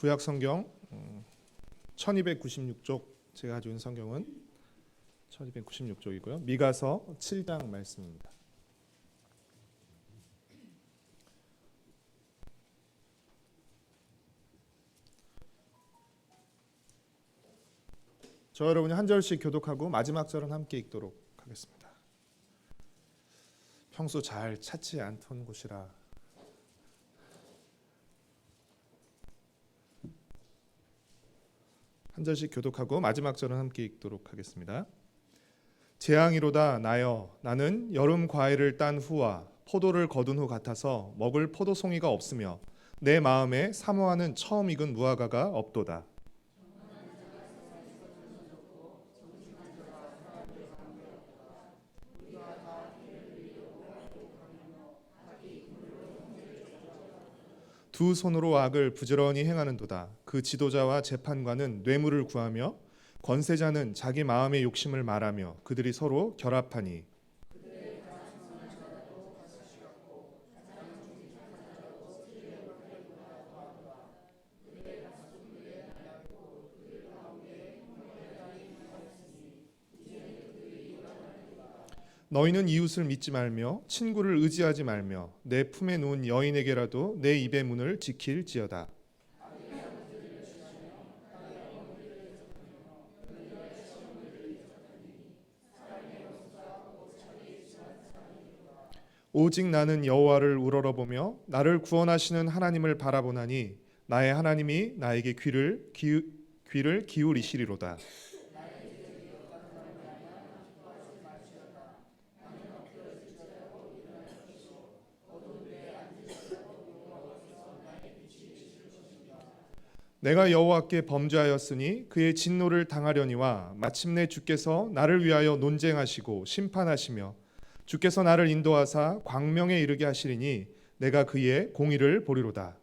구약 성경 1296쪽, 제가 가지고 있는 성경은 1296쪽이고요. 미가서 7장 말씀입니다. 저 여러분이 한 절씩 교독하고 마지막 절은 함께 읽도록 하겠습니다. 평소 잘 찾지 않던 곳이라 한 절씩 교독하고 마지막 절은 함께 읽도록 하겠습니다. 재앙이로다 나여, 나는 여름 과일을 딴 후와 포도를 거둔 후 같아서 먹을 포도송이가 없으며 내 마음에 사모하는 처음 익은 무화과가 없도다. 두 손으로 악을 부지런히 행하는도다. 그 지도자와 재판관은 뇌물을 구하며 권세자는 자기 마음의 욕심을 말하며 그들이 서로 결합하니 너희는 이웃을 믿지 말며 친구를 의지하지 말며 내 품에 누운 여인에게라도 내 입의 문을 지킬지어다. 오직 나는 여호와를 우러러보며 나를 구원하시는 하나님을 바라보나니 나의 하나님이 나에게 귀를 기울이시리로다. 내가 여호와께 범죄하였으니 그의 진노를 당하려니와 마침내 주께서 나를 위하여 논쟁하시고 심판하시며 주께서 나를 인도하사 광명에 이르게 하시리니 내가 그의 공의를 보리로다.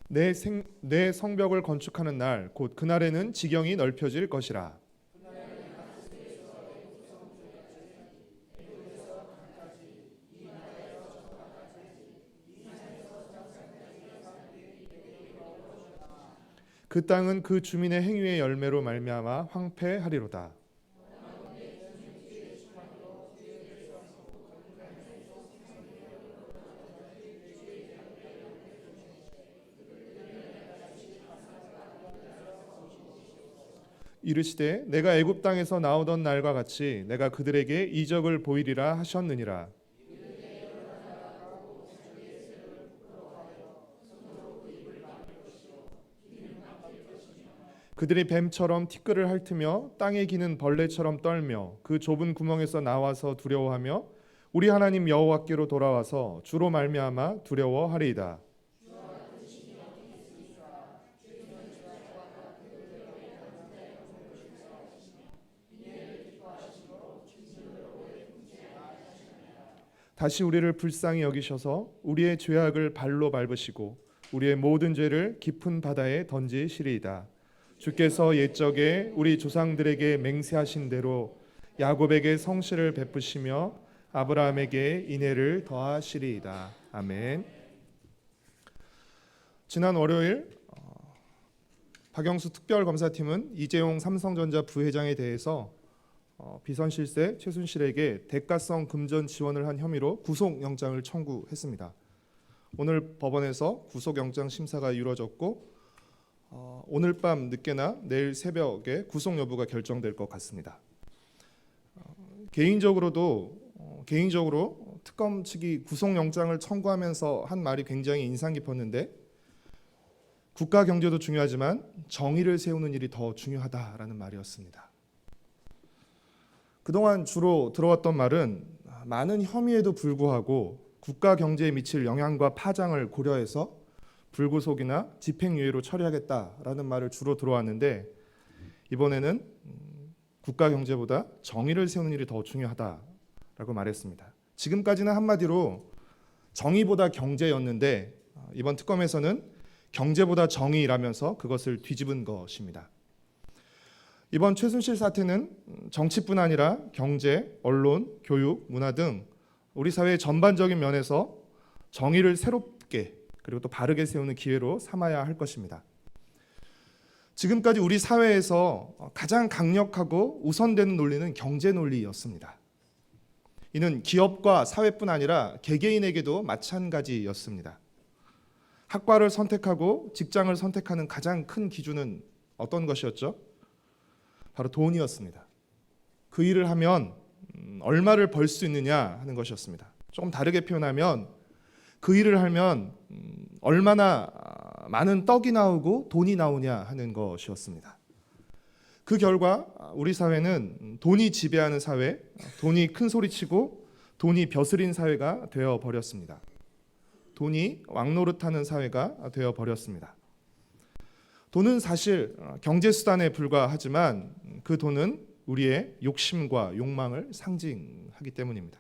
내 성벽을 건축하는 날 곧 그날에는 지경이 넓혀질 것이라. 그 땅은 그 주민의 행위의 열매로 말미암아 황폐하리로다. 이르시되 내가 애굽 땅에서 나오던 날과 같이 내가 그들에게 이적을 보이리라 하셨느니라. 그들이 뱀처럼 티끌을 핥으며 땅에 기는 벌레처럼 떨며 그 좁은 구멍에서 나와서 두려워하며 우리 하나님 여호와께로 돌아와서 주로 말미암아 두려워하리이다. 다시 우리를 불쌍히 여기셔서 우리의 죄악을 발로 밟으시고 우리의 모든 죄를 깊은 바다에 던지시리이다. 주께서 옛적에 우리 조상들에게 맹세하신 대로 야곱에게 성실을 베푸시며 아브라함에게 인애를 더하시리이다. 아멘. 지난 월요일 박영수 특별검사팀은 이재용 삼성전자 부회장에 대해서 비선실세 최순실에게 대가성 금전 지원을 한 혐의로 구속영장을 청구했습니다. 오늘 법원에서 구속영장 심사가 이루어졌고 오늘 밤 늦게나 내일 새벽에 구속 여부가 결정될 것 같습니다. 개인적으로 특검 측이 구속영장을 청구하면서 한 말이 굉장히 인상 깊었는데 국가 경제도 중요하지만 정의를 세우는 일이 더 중요하다라는 말이었습니다. 그동안 주로 들어왔던 말은 많은 혐의에도 불구하고 국가 경제에 미칠 영향과 파장을 고려해서 불구속이나 집행유예로 처리하겠다라는 말을 주로 들어왔는데 이번에는 국가 경제보다 정의를 세우는 일이 더 중요하다라고 말했습니다. 지금까지는 한마디로 정의보다 경제였는데 이번 특검에서는 경제보다 정의라면서 그것을 뒤집은 것입니다. 이번 최순실 사태는 정치뿐 아니라 경제, 언론, 교육, 문화 등 우리 사회의 전반적인 면에서 정의를 새롭게 그리고 또 바르게 세우는 기회로 삼아야 할 것입니다. 지금까지 우리 사회에서 가장 강력하고 우선되는 논리는 경제 논리였습니다. 이는 기업과 사회뿐 아니라 개개인에게도 마찬가지였습니다. 학과를 선택하고 직장을 선택하는 가장 큰 기준은 어떤 것이었죠? 바로 돈이었습니다. 그 일을 하면 얼마를 벌 수 있느냐 하는 것이었습니다. 조금 다르게 표현하면 그 일을 하면 얼마나 많은 떡이 나오고 돈이 나오냐 하는 것이었습니다. 그 결과 우리 사회는 돈이 지배하는 사회, 돈이 큰 소리치고 돈이 벼슬인 사회가 되어 버렸습니다. 돈이 왕노릇하는 사회가 되어 버렸습니다. 돈은 사실 경제 수단에 불과하지만 그 돈은 우리의 욕심과 욕망을 상징하기 때문입니다.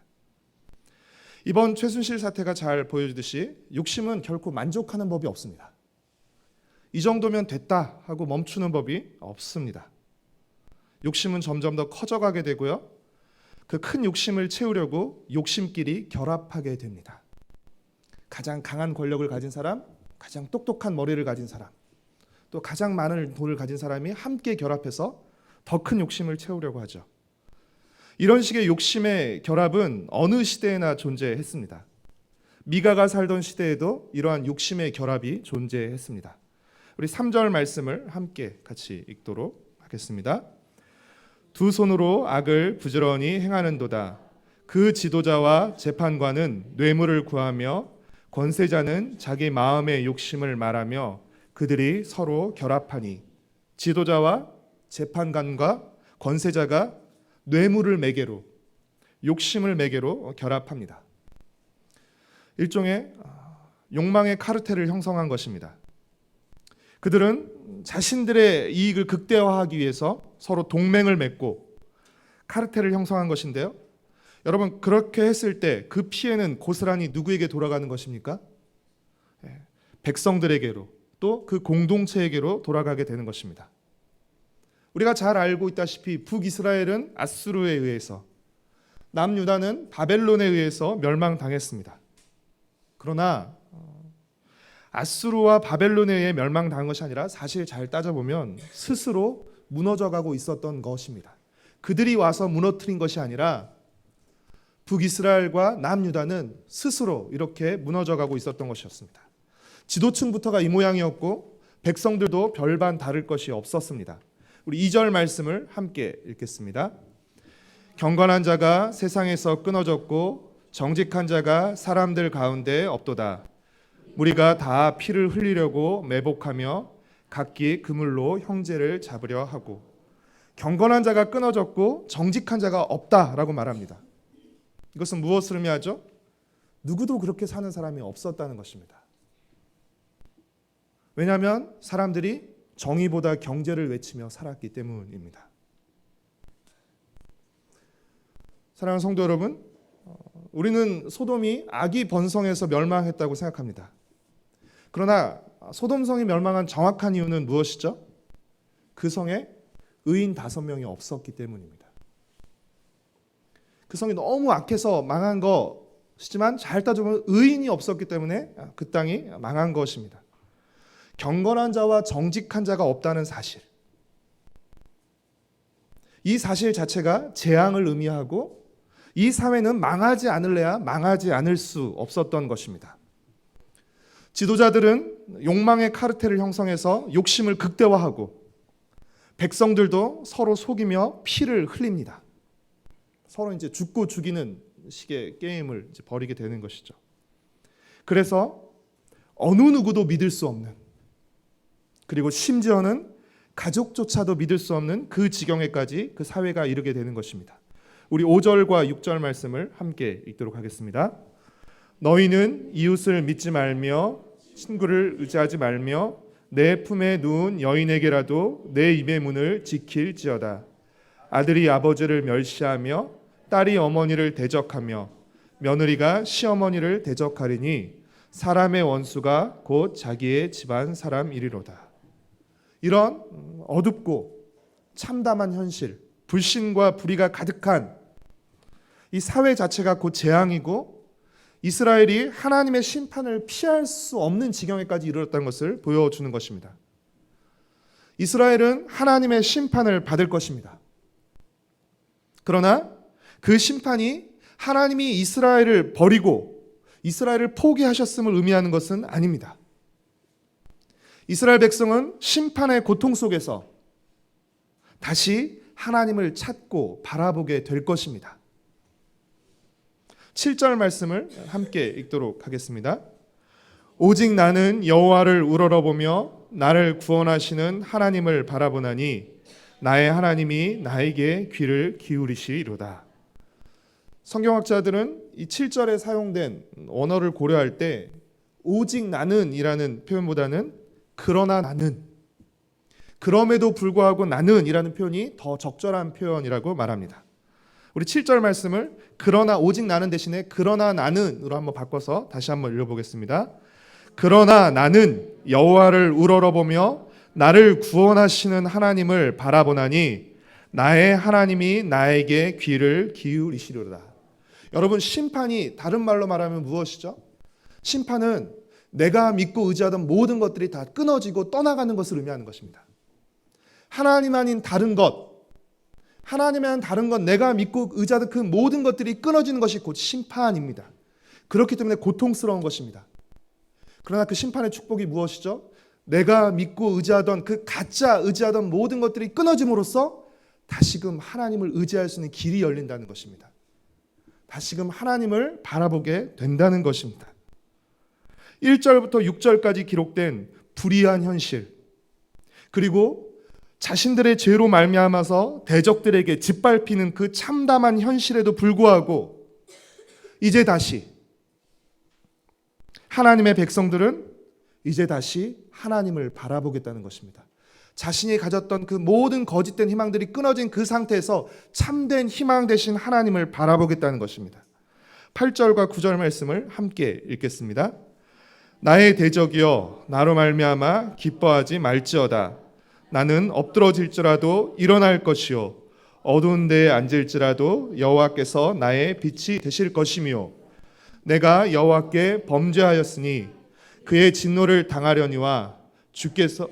이번 최순실 사태가 잘 보여주듯이 욕심은 결코 만족하는 법이 없습니다. 이 정도면 됐다 하고 멈추는 법이 없습니다. 욕심은 점점 더 커져가게 되고요. 그 큰 욕심을 채우려고 욕심끼리 결합하게 됩니다. 가장 강한 권력을 가진 사람, 가장 똑똑한 머리를 가진 사람, 또 가장 많은 돈을 가진 사람이 함께 결합해서 더 큰 욕심을 채우려고 하죠. 이런 식의 욕심의 결합은 어느 시대에나 존재했습니다. 미가가 살던 시대에도 이러한 욕심의 결합이 존재했습니다. 우리 3절 말씀을 함께 같이 읽도록 하겠습니다. 두 손으로 악을 부지런히 행하는도다. 그 지도자와 재판관은 뇌물을 구하며 권세자는 자기 마음의 욕심을 말하며 그들이 서로 결합하니. 지도자와 재판관과 권세자가 뇌물을 매개로, 욕심을 매개로 결합합니다. 일종의 욕망의 카르텔을 형성한 것입니다. 그들은 자신들의 이익을 극대화하기 위해서 서로 동맹을 맺고 카르텔을 형성한 것인데요. 여러분, 그렇게 했을 때 그 피해는 고스란히 누구에게 돌아가는 것입니까? 백성들에게로, 또 그 공동체에게로 돌아가게 되는 것입니다. 우리가 잘 알고 있다시피 북이스라엘은 아수르에 의해서, 남유다는 바벨론에 의해서 멸망당했습니다. 그러나 아수르와 바벨론에 의해 멸망당한 것이 아니라 사실 잘 따져보면 스스로 무너져가고 있었던 것입니다. 그들이 와서 무너뜨린 것이 아니라 북이스라엘과 남유다는 스스로 이렇게 무너져가고 있었던 것이었습니다. 지도층부터가 이 모양이었고 백성들도 별반 다를 것이 없었습니다. 우리 2절 말씀을 함께 읽겠습니다. 경건한 자가 세상에서 끊어졌고 정직한 자가 사람들 가운데 없도다. 우리가 다 피를 흘리려고 매복하며 각기 그물로 형제를 잡으려 하고. 경건한 자가 끊어졌고 정직한 자가 없다라고 말합니다. 이것은 무엇을 의미하죠? 누구도 그렇게 사는 사람이 없었다는 것입니다. 왜냐하면 사람들이 정의보다 경제를 외치며 살았기 때문입니다. 사랑하는 성도 여러분, 우리는 소돔이 악이 번성해서 멸망했다고 생각합니다. 그러나 소돔성이 멸망한 정확한 이유는 무엇이죠? 그 성에 의인 5명이 없었기 때문입니다. 그 성이 너무 악해서 망한 것이지만 잘 따져보면 의인이 없었기 때문에 그 땅이 망한 것입니다. 경건한 자와 정직한 자가 없다는 사실, 이 사실 자체가 재앙을 의미하고 이 사회는 망하지 않을래야 망하지 않을 수 없었던 것입니다. 지도자들은 욕망의 카르텔을 형성해서 욕심을 극대화하고 백성들도 서로 속이며 피를 흘립니다. 서로 이제 죽고 죽이는 식의 게임을 이제 벌이게 되는 것이죠. 그래서 어느 누구도 믿을 수 없는, 그리고 심지어는 가족조차도 믿을 수 없는 그 지경에까지 그 사회가 이르게 되는 것입니다. 우리 5절과 6절 말씀을 함께 읽도록 하겠습니다. 너희는 이웃을 믿지 말며 친구를 의지하지 말며 내 품에 누운 여인에게라도 내 입의 문을 지킬지어다. 아들이 아버지를 멸시하며 딸이 어머니를 대적하며 며느리가 시어머니를 대적하리니 사람의 원수가 곧 자기의 집안 사람이리로다. 이런 어둡고 참담한 현실, 불신과 불의가 가득한 이 사회 자체가 곧 재앙이고 이스라엘이 하나님의 심판을 피할 수 없는 지경에까지 이르렀다는 것을 보여주는 것입니다. 이스라엘은 하나님의 심판을 받을 것입니다. 그러나 그 심판이 하나님이 이스라엘을 버리고 이스라엘을 포기하셨음을 의미하는 것은 아닙니다. 이스라엘 백성은 심판의 고통 속에서 다시 하나님을 찾고 바라보게 될 것입니다. 7절 말씀을 함께 읽도록 하겠습니다. 오직 나는 여호와를 우러러보며 나를 구원하시는 하나님을 바라보나니 나의 하나님이 나에게 귀를 기울이시리로다. 성경학자들은 이 7절에 사용된 언어를 고려할 때 오직 나는이라는 표현보다는 그러나 나는, 그럼에도 불구하고 나는이라는 표현이 더 적절한 표현이라고 말합니다. 우리 7절 말씀을 그러나 오직 나는 대신에 그러나 나는으로 한번 바꿔서 다시 한번 읽어보겠습니다. 그러나 나는 여호와를 우러러보며 나를 구원하시는 하나님을 바라보나니 나의 하나님이 나에게 귀를 기울이시리로다. 여러분, 심판이 다른 말로 말하면 무엇이죠? 심판은 내가 믿고 의지하던 모든 것들이 다 끊어지고 떠나가는 것을 의미하는 것입니다. 하나님 아닌 다른 것, 하나님이 아닌 다른 것, 내가 믿고 의지하던 그 모든 것들이 끊어지는 것이 곧 심판입니다. 그렇기 때문에 고통스러운 것입니다. 그러나 그 심판의 축복이 무엇이죠? 내가 믿고 의지하던 그 가짜 의지하던 모든 것들이 끊어짐으로써 다시금 하나님을 의지할 수 있는 길이 열린다는 것입니다. 다시금 하나님을 바라보게 된다는 것입니다. 1절부터 6절까지 기록된 불의한 현실, 그리고 자신들의 죄로 말미암아서 대적들에게 짓밟히는 그 참담한 현실에도 불구하고 이제 다시 하나님의 백성들은 이제 다시 하나님을 바라보겠다는 것입니다. 자신이 가졌던 그 모든 거짓된 희망들이 끊어진 그 상태에서 참된 희망 되신 하나님을 바라보겠다는 것입니다. 8절과 9절 말씀을 함께 읽겠습니다. 나의 대적이여 나로 말미암아 기뻐하지 말지어다. 나는 엎드러질지라도 일어날 것이요 어두운 데에 앉을지라도 여호와께서 나의 빛이 되실 것이며 내가 여호와께 범죄하였으니 그의 진노를 당하려니와 주께서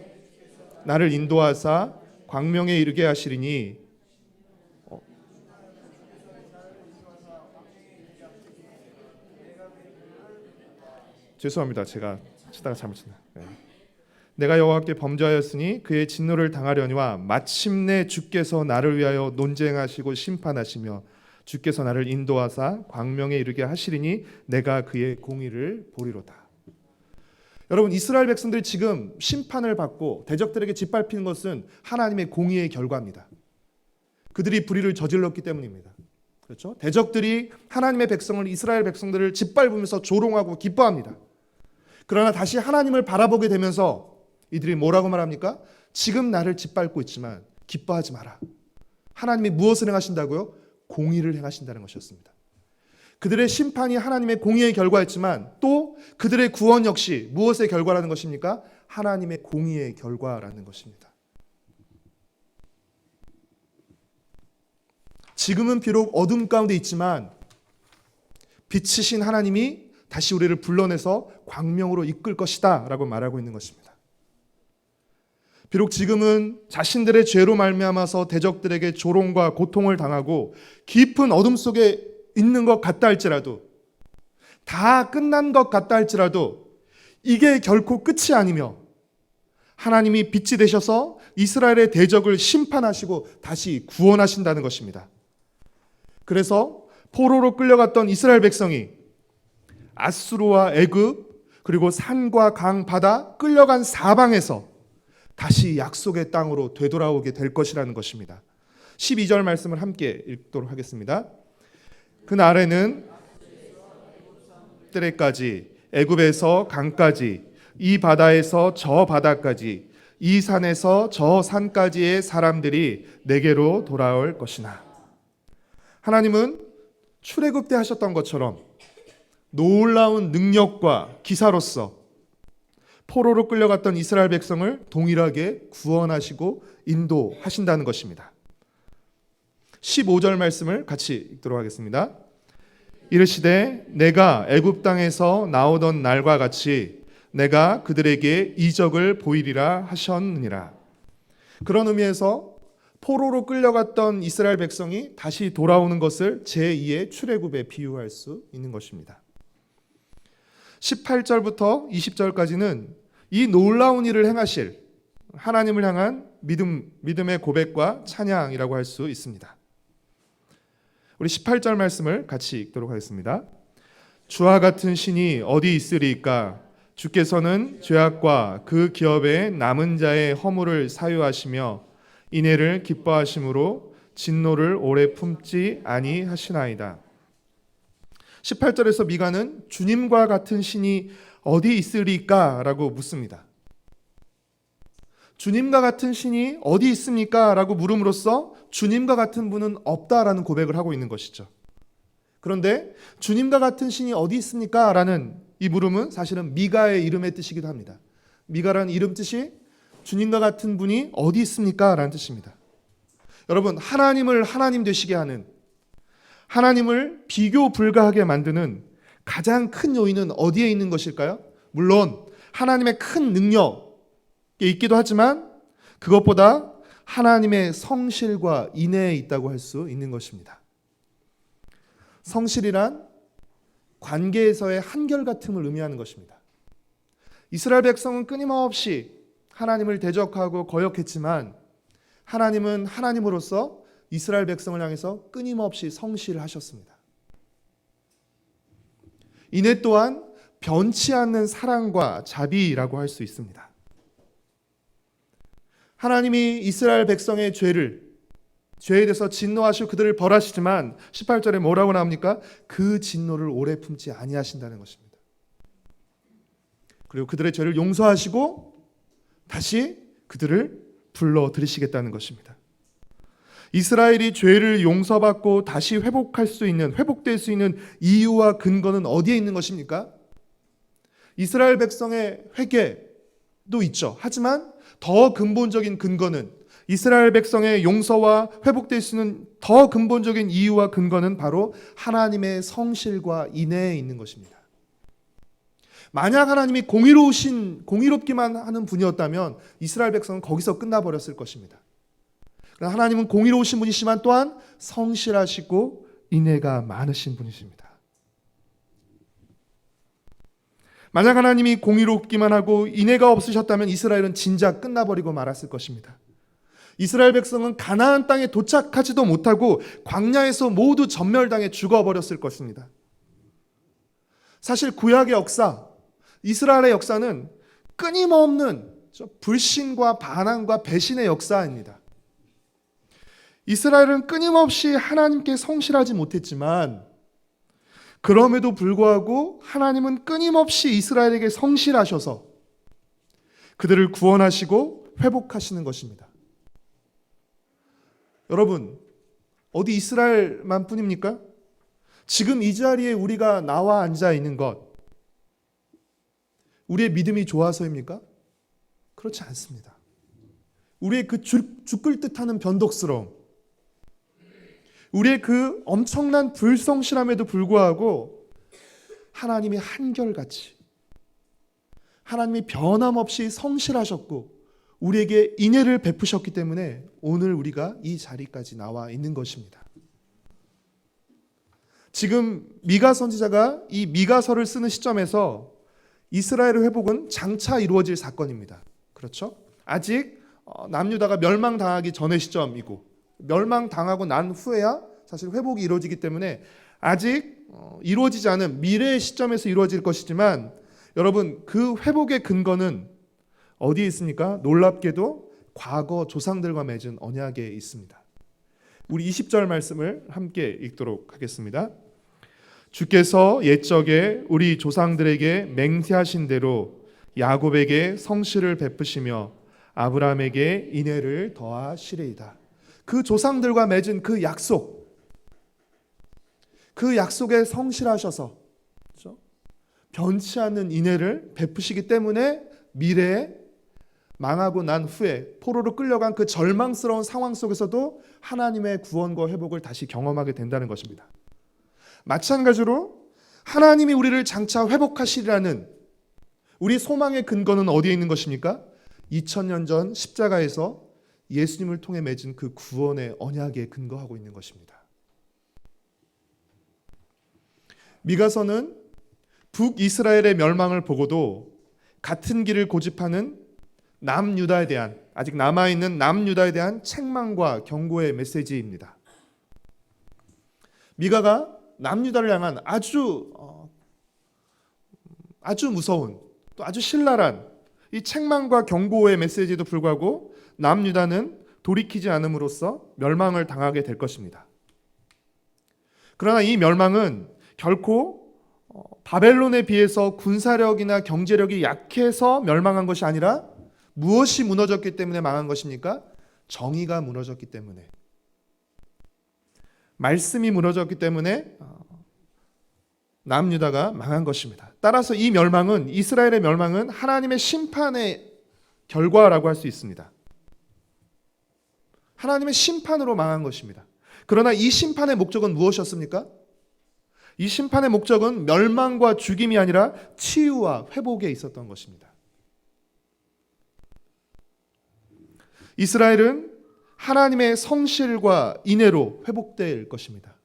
나를 인도하사 광명에 이르게 하시리니 죄송합니다. 제가 치다가 잘못 쳤네요. 내가 여호와께 범죄하였으니 그의 진노를 당하려니와 마침내 주께서 나를 위하여 논쟁하시고 심판하시며 주께서 나를 인도하사 광명에 이르게 하시리니 내가 그의 공의를 보리로다. 여러분, 이스라엘 백성들이 지금 심판을 받고 대적들에게 짓밟히는 것은 하나님의 공의의 결과입니다. 그들이 불의를 저질렀기 때문입니다. 그렇죠? 대적들이 하나님의 백성을, 이스라엘 백성들을 짓밟으면서 조롱하고 기뻐합니다. 그러나 다시 하나님을 바라보게 되면서 이들이 뭐라고 말합니까? 지금 나를 짓밟고 있지만 기뻐하지 마라. 하나님이 무엇을 행하신다고요? 공의를 행하신다는 것이었습니다. 그들의 심판이 하나님의 공의의 결과였지만 또 그들의 구원 역시 무엇의 결과라는 것입니까? 하나님의 공의의 결과라는 것입니다. 지금은 비록 어둠 가운데 있지만 빛이신 하나님이 다시 우리를 불러내서 광명으로 이끌 것이다 라고 말하고 있는 것입니다. 비록 지금은 자신들의 죄로 말미암아서 대적들에게 조롱과 고통을 당하고 깊은 어둠 속에 있는 것 같다 할지라도, 다 끝난 것 같다 할지라도 이게 결코 끝이 아니며 하나님이 빛이 되셔서 이스라엘의 대적을 심판하시고 다시 구원하신다는 것입니다. 그래서 포로로 끌려갔던 이스라엘 백성이 아수르와 애굽 그리고 산과 강 바다 끌려간 사방에서 다시 약속의 땅으로 되돌아오게 될 것이라는 것입니다. 12절 말씀을 함께 읽도록 하겠습니다. 그날에는 때까지 애굽에서 강까지 이 바다에서 저 바다까지 이 산에서 저 산까지의 사람들이 내게로 돌아올 것이나. 하나님은 출애굽 때 하셨던 것처럼 놀라운 능력과 기사로서 포로로 끌려갔던 이스라엘 백성을 동일하게 구원하시고 인도하신다는 것입니다. 15절 말씀을 같이 읽도록 하겠습니다. 이르시되 내가 애굽 땅에서 나오던 날과 같이 내가 그들에게 이적을 보이리라 하셨느니라. 그런 의미에서 포로로 끌려갔던 이스라엘 백성이 다시 돌아오는 것을 제2의 출애굽에 비유할 수 있는 것입니다. 18절부터 20절까지는 이 놀라운 일을 행하실 하나님을 향한 믿음의 고백과 찬양이라고 할 수 있습니다. 우리 18절 말씀을 같이 읽도록 하겠습니다. 주와 같은 신이 어디 있으리까? 주께서는 죄악과 그 기업에 남은 자의 허물을 사유하시며 인애를 기뻐하심으로 진노를 오래 품지 아니하시나이다. 18절에서 미가는 주님과 같은 신이 어디 있으리까? 라고 묻습니다. 주님과 같은 신이 어디 있습니까? 라고 물음으로써 주님과 같은 분은 없다라는 고백을 하고 있는 것이죠. 그런데 주님과 같은 신이 어디 있습니까? 라는 이 물음은 사실은 미가의 이름의 뜻이기도 합니다. 미가라는 이름 뜻이 주님과 같은 분이 어디 있습니까? 라는 뜻입니다. 여러분, 하나님을 하나님 되시게 하는, 하나님을 비교 불가하게 만드는 가장 큰 요인은 어디에 있는 것일까요? 물론 하나님의 큰 능력이 있기도 하지만 그것보다 하나님의 성실과 인애에 있다고 할 수 있는 것입니다. 성실이란 관계에서의 한결같음을 의미하는 것입니다. 이스라엘 백성은 끊임없이 하나님을 대적하고 거역했지만 하나님은 하나님으로서 이스라엘 백성을 향해서 끊임없이 성실하셨습니다. 인애 또한 변치 않는 사랑과 자비라고 할 수 있습니다. 하나님이 이스라엘 백성의 죄에 대해서 진노하시고 그들을 벌하시지만 18절에 뭐라고 나옵니까? 그 진노를 오래 품지 아니하신다는 것입니다. 그리고 그들의 죄를 용서하시고 다시 그들을 불러들이시겠다는 것입니다. 이스라엘이 죄를 용서받고 다시 회복될 수 있는 이유와 근거는 어디에 있는 것입니까? 이스라엘 백성의 회개도 있죠. 하지만 더 근본적인 근거는, 이스라엘 백성의 용서와 회복될 수 있는 더 근본적인 이유와 근거는 바로 하나님의 성실과 인애에 있는 것입니다. 만약 하나님이 공의롭기만 하는 분이었다면 이스라엘 백성은 거기서 끝나버렸을 것입니다. 그러나 하나님은 공의로우신 분이시지만 또한 성실하시고 인애가 많으신 분이십니다. 만약 하나님이 공의롭기만 하고 인애가 없으셨다면 이스라엘은 진작 끝나버리고 말았을 것입니다. 이스라엘 백성은 가나안 땅에 도착하지도 못하고 광야에서 모두 전멸당해 죽어버렸을 것입니다. 사실 구약의 역사, 이스라엘의 역사는 끊임없는 불신과 반항과 배신의 역사입니다. 이스라엘은 끊임없이 하나님께 성실하지 못했지만 그럼에도 불구하고 하나님은 끊임없이 이스라엘에게 성실하셔서 그들을 구원하시고 회복하시는 것입니다. 여러분, 어디 이스라엘만 뿐입니까? 지금 이 자리에 우리가 나와 앉아 있는 것, 우리의 믿음이 좋아서입니까? 그렇지 않습니다. 우리의 그 죽을 듯하는 변덕스러움, 우리의 그 엄청난 불성실함에도 불구하고 하나님이 한결같이, 하나님이 변함없이 성실하셨고 우리에게 인애를 베푸셨기 때문에 오늘 우리가 이 자리까지 나와 있는 것입니다. 지금 미가 선지자가 이 미가서를 쓰는 시점에서 이스라엘의 회복은 장차 이루어질 사건입니다. 그렇죠? 아직 남유다가 멸망당하기 전의 시점이고 멸망당하고 난 후에야 사실 회복이 이루어지기 때문에 아직 이루어지지 않은 미래의 시점에서 이루어질 것이지만 여러분, 그 회복의 근거는 어디에 있습니까? 놀랍게도 과거 조상들과 맺은 언약에 있습니다. 우리 20절 말씀을 함께 읽도록 하겠습니다. 주께서 옛적에 우리 조상들에게 맹세하신 대로 야곱에게 성실을 베푸시며 아브라함에게 인애를 더하시리이다. 그 조상들과 맺은 그 약속에 성실하셔서, 그렇죠? 변치 않는 인애를 베푸시기 때문에 미래에 망하고 난 후에 포로로 끌려간 그 절망스러운 상황 속에서도 하나님의 구원과 회복을 다시 경험하게 된다는 것입니다. 마찬가지로 하나님이 우리를 장차 회복하시리라는 우리 소망의 근거는 어디에 있는 것입니까? 2000년 전 십자가에서 예수님을 통해 맺은 그 구원의 언약에 근거하고 있는 것입니다. 미가서는 북이스라엘의 멸망을 보고도 같은 길을 고집하는 남유다에 대한, 아직 남아있는 남유다에 대한 책망과 경고의 메시지입니다. 미가가 남유다를 향한 아주 무서운 또 아주 신랄한 이 책망과 경고의 메시지에도 불구하고 남유다는 돌이키지 않음으로써 멸망을 당하게 될 것입니다. 그러나 이 멸망은 결코 바벨론에 비해서 군사력이나 경제력이 약해서 멸망한 것이 아니라 무엇이 무너졌기 때문에 망한 것입니까? 정의가 무너졌기 때문에, 말씀이 무너졌기 때문에 남유다가 망한 것입니다. 따라서 이 멸망은, 이스라엘의 멸망은 하나님의 심판의 결과라고 할 수 있습니다. 하나님의 심판으로 망한 것입니다. 그러나 이 심판의 목적은 무엇이었습니까? 이 심판의 목적은 멸망과 죽임이 아니라 치유와 회복에 있었던 것입니다. 이스라엘은 하나님의 성실과 인애로 회복될 것입니다.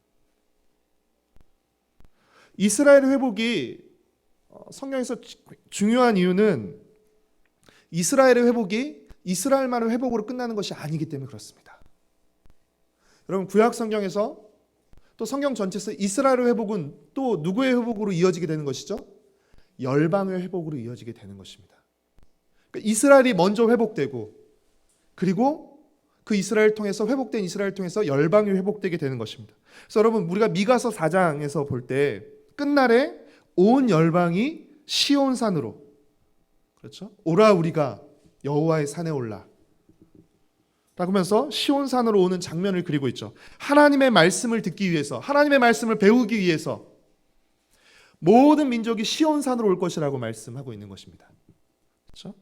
이스라엘의 회복이 성경에서 중요한 이유는 이스라엘의 회복이 이스라엘만의 회복으로 끝나는 것이 아니기 때문에 그렇습니다. 여러분, 구약 성경에서 또 성경 전체에서 이스라엘의 회복은 또 누구의 회복으로 이어지게 되는 것이죠? 열방의 회복으로 이어지게 되는 것입니다. 그러니까 이스라엘이 먼저 회복되고, 그리고 그 이스라엘 통해서, 회복된 이스라엘 통해서 열방이 회복되게 되는 것입니다. 그래서 여러분, 우리가 미가서 4장에서 볼 때 끝날에 온 열방이 시온산으로, 그렇죠? 오라 우리가 여호와의 산에 올라 라면서 시온산으로 오는 장면을 그리고 있죠. 하나님의 말씀을 듣기 위해서, 하나님의 말씀을 배우기 위해서 모든 민족이 시온산으로 올 것이라고 말씀하고 있는 것입니다. 그렇죠?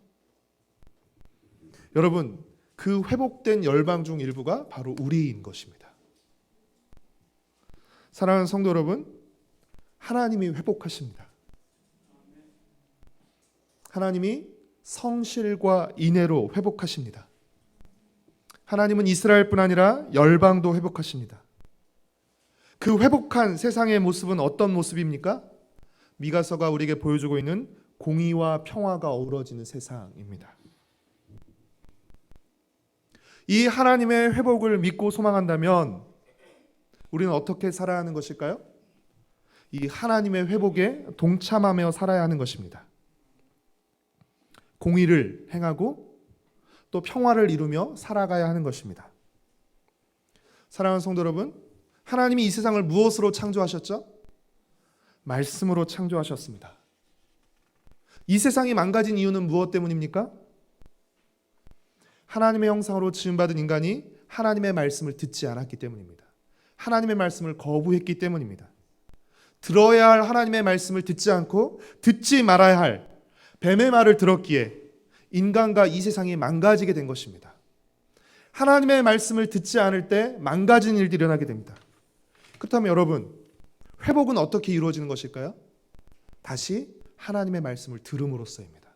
여러분, 그 회복된 열방 중 일부가 바로 우리인 것입니다. 사랑하는 성도 여러분, 하나님이 회복하십니다. 하나님이 성실과 인애로 회복하십니다. 하나님은 이스라엘뿐 아니라 열방도 회복하십니다. 그 회복한 세상의 모습은 어떤 모습입니까? 미가서가 우리에게 보여주고 있는 공의와 평화가 어우러지는 세상입니다. 이 하나님의 회복을 믿고 소망한다면 우리는 어떻게 살아야 하는 것일까요? 이 하나님의 회복에 동참하며 살아야 하는 것입니다. 공의를 행하고 또 평화를 이루며 살아가야 하는 것입니다. 사랑하는 성도 여러분, 하나님이 이 세상을 무엇으로 창조하셨죠? 말씀으로 창조하셨습니다. 이 세상이 망가진 이유는 무엇 때문입니까? 하나님의 형상으로 지음받은 인간이 하나님의 말씀을 듣지 않았기 때문입니다. 하나님의 말씀을 거부했기 때문입니다. 들어야 할 하나님의 말씀을 듣지 않고 듣지 말아야 할 뱀의 말을 들었기에 인간과 이 세상이 망가지게 된 것입니다. 하나님의 말씀을 듣지 않을 때 망가진 일들이 일어나게 됩니다. 그렇다면 여러분, 회복은 어떻게 이루어지는 것일까요? 다시 하나님의 말씀을 들음으로써입니다.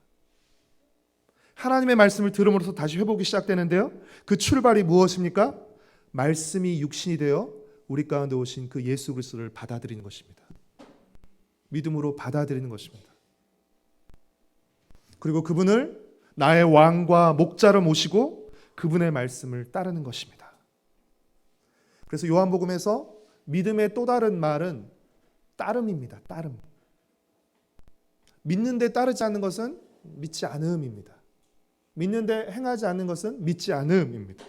하나님의 말씀을 들음으로써 다시 회복이 시작되는데요, 그 출발이 무엇입니까? 말씀이 육신이 되어 우리 가운데 오신 그 예수 그리스도를 받아들이는 것입니다. 믿음으로 받아들이는 것입니다. 그리고 그분을 나의 왕과 목자로 모시고 그분의 말씀을 따르는 것입니다. 그래서 요한복음에서 믿음의 또 다른 말은 따름입니다. 따름. 믿는데 따르지 않는 것은 믿지 않음입니다. 믿는데 행하지 않는 것은 믿지 않음입니다.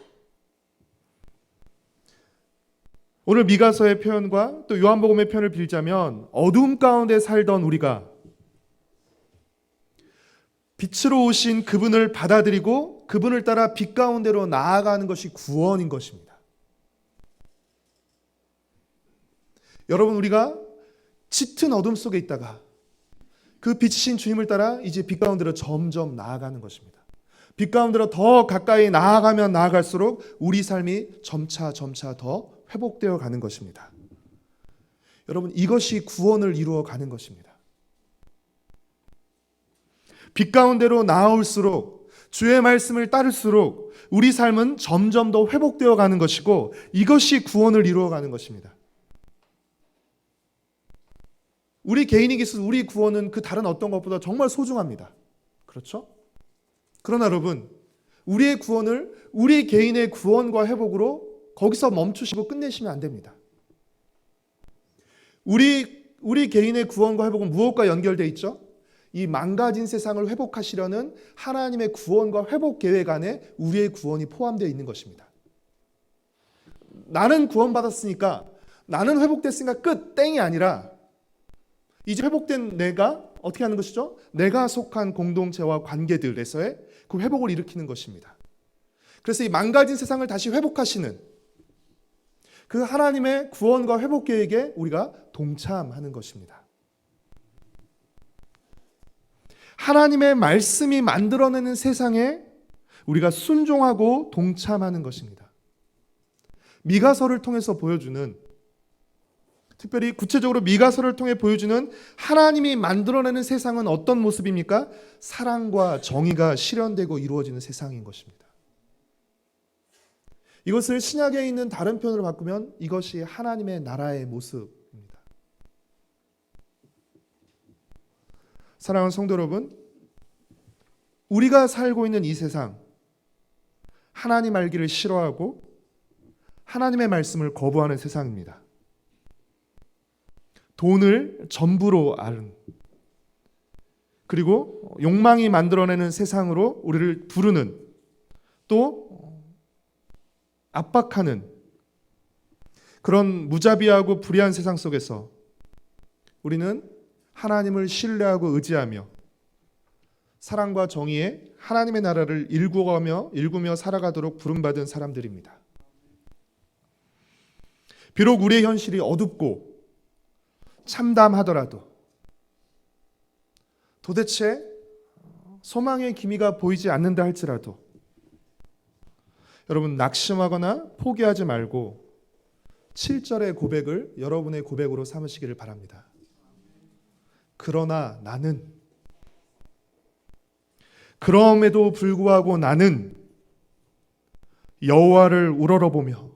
오늘 미가서의 표현과 또 요한복음의 표현을 빌자면 어두움 가운데 살던 우리가 빛으로 오신 그분을 받아들이고 그분을 따라 빛 가운데로 나아가는 것이 구원인 것입니다. 여러분, 우리가 짙은 어둠 속에 있다가 그 빛이신 주님을 따라 이제 빛 가운데로 점점 나아가는 것입니다. 빛 가운데로 더 가까이 나아가면 나아갈수록 우리 삶이 점차 더 회복되어 가는 것입니다. 여러분, 이것이 구원을 이루어 가는 것입니다. 빛 가운데로 나아올수록, 주의 말씀을 따를수록 우리 삶은 점점 더 회복되어 가는 것이고, 이것이 구원을 이루어 가는 것입니다. 우리 개인에게 있어서 우리 구원은 그 다른 어떤 것보다 정말 소중합니다. 그렇죠? 그러나 여러분, 우리의 구원을 우리 개인의 구원과 회복으로 거기서 멈추시고 끝내시면 안 됩니다. 우리 개인의 구원과 회복은 무엇과 연결되어 있죠? 이 망가진 세상을 회복하시려는 하나님의 구원과 회복 계획 안에 우리의 구원이 포함되어 있는 것입니다. 나는 구원받았으니까, 나는 회복됐으니까 끝, 땡이 아니라 이제 회복된 내가 어떻게 하는 것이죠? 내가 속한 공동체와 관계들에서의 그 회복을 일으키는 것입니다. 그래서 이 망가진 세상을 다시 회복하시는 그 하나님의 구원과 회복 계획에 우리가 동참하는 것입니다. 하나님의 말씀이 만들어내는 세상에 우리가 순종하고 동참하는 것입니다. 미가서를 통해서 보여주는, 특별히 구체적으로 미가서를 통해 보여주는 하나님이 만들어내는 세상은 어떤 모습입니까? 사랑과 정의가 실현되고 이루어지는 세상인 것입니다. 이것을 신약에 있는 다른 표현으로 바꾸면 이것이 하나님의 나라의 모습입니다. 사랑하는 성도 여러분, 우리가 살고 있는 이 세상, 하나님 알기를 싫어하고 하나님의 말씀을 거부하는 세상입니다. 돈을 전부로 아는, 그리고 욕망이 만들어내는 세상으로 우리를 부르는, 또 압박하는 그런 무자비하고 불의한 세상 속에서 우리는 하나님을 신뢰하고 의지하며 사랑과 정의의 하나님의 나라를 일구며 살아가도록 부름받은 사람들입니다. 비록 우리의 현실이 어둡고 참담하더라도, 도대체 소망의 기미가 보이지 않는다 할지라도 여러분, 낙심하거나 포기하지 말고 7절의 고백을 여러분의 고백으로 삼으시기를 바랍니다. 그러나 나는, 그럼에도 불구하고 나는 여호와를 우러러보며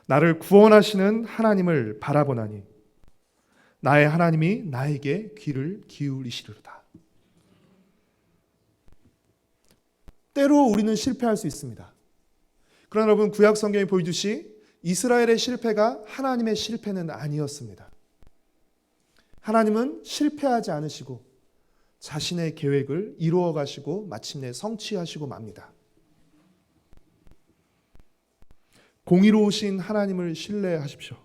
나를 구원하시는 하나님을 바라보나니 나의 하나님이 나에게 귀를 기울이시리로다. 때로 우리는 실패할 수 있습니다. 그러나 여러분, 구약 성경에 보여주시 이스라엘의 실패가 하나님의 실패는 아니었습니다. 하나님은 실패하지 않으시고 자신의 계획을 이루어 가시고 마침내 성취하시고 맙니다. 공의로우신 하나님을 신뢰하십시오.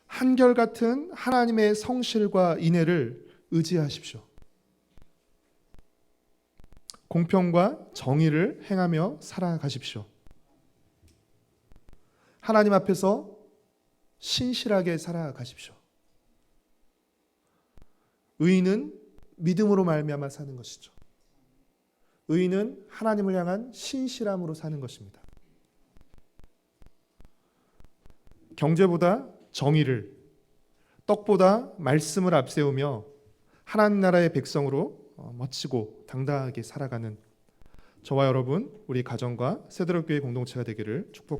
한결같은 하나님의 성실과 인애를 의지하십시오. 공평과 정의를 행하며 살아가십시오. 하나님 앞에서 신실하게 살아가십시오. 의인은 믿음으로 말미암아 사는 것이죠. 의인은 하나님을 향한 신실함으로 사는 것입니다. 경제보다 정의를, 떡보다 말씀을 앞세우며 하나님 나라의 백성으로 멋지고 당당하게 살아가는 저와 여러분, 우리 가정과 세대로교회 공동체가 되기를 축복합니다.